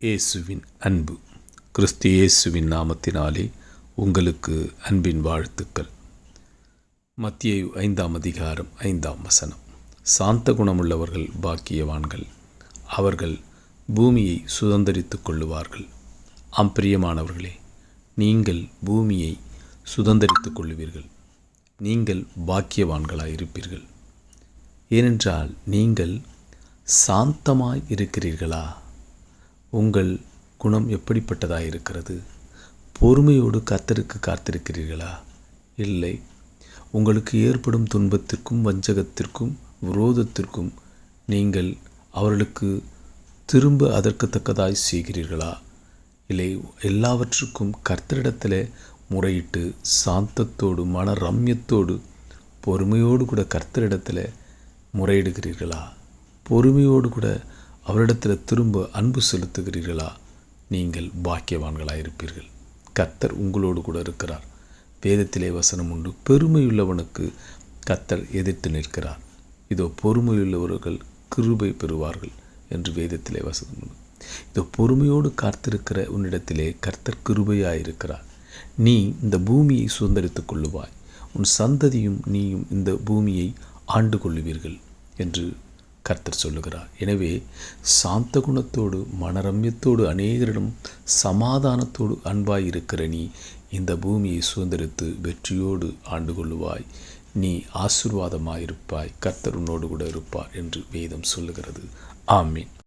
இயேசுவின் அன்பு. கிறிஸ்து இயேசுவின் நாமத்தினாலே உங்களுக்கு அன்பின் வாழ்த்துக்கள். மத்தேயு 5ஆம் அதிகாரம் 5ஆம் வசனம். சாந்த குணமுள்ளவர்கள் பாக்கியவான்கள், அவர்கள் பூமியை சுதந்தரித்துக் கொள்ளுவார்கள். பிரியமானவர்களே, நீங்கள் பூமியை சுதந்தரித்துக் கொள்ளுவீர்கள். நீங்கள் பாக்கியவான்களாயிருப்பீர்கள். ஏனென்றால் நீங்கள் சாந்தமாய் இருக்கிறீர்களா? உங்கள் குணம் எப்படிப்பட்டதாக இருக்கிறது? பொறுமையோடு கர்த்தருக்கு காத்திருக்கிறீர்களா? இல்லை, உங்களுக்கு ஏற்படும் துன்பத்திற்கும் வஞ்சகத்திற்கும் விரோதத்திற்கும் நீங்கள் அவர்களுக்கு திரும்ப அதற்கு தக்கதாய் செய்கிறீர்களா? இல்லை, எல்லாவற்றுக்கும் கர்த்தரிடத்தில் முறையிட்டு சாந்தத்தோடு மன ரம்யத்தோடு பொறுமையோடு கூட கர்த்தரிடத்தில் முறையிடுகிறீர்களா? பொறுமையோடு கூட அவரிடத்தில் திரும்ப அன்பு செலுத்துகிறீர்களா? நீங்கள் பாக்கியவான்களாயிருப்பீர்கள். கர்த்தர் உங்களோடு கூட இருக்கிறார். வேதத்திலே வசனம் உண்டு, பெருமையுள்ளவனுக்கு கர்த்தர் எதிர்த்து நிற்கிறார். இதோ பொறுமையுள்ளவர்கள் கிருபை பெறுவார்கள் என்று வேதத்திலே வசனம் உண்டு. இதோ பொறுமையோடு காத்திருக்கிற உன்னிடத்திலே கர்த்தர் கிருபையாயிருக்கிறார். நீ இந்த பூமியை சுதந்தரித்துக் கொள்ளுவாய். உன் சந்ததியும் நீயும் இந்த பூமியை ஆண்டு கொள்ளுவீர்கள் என்று கர்த்தர் சொல்லுகிறார். எனவே சாந்த குணத்தோடு மனரம்யத்தோடு அநேகரிடம் சமாதானத்தோடு அன்பாய் இருக்கிற நீ இந்த பூமியை சுதந்திரித்து வெற்றியோடு ஆண்டு கொள்ளுவாய். நீ ஆசீர்வாதமாயிருப்பாய். கர்த்தர் உன்னோடு கூட இருப்பார் என்று வேதம் சொல்லுகிறது. ஆமீன்.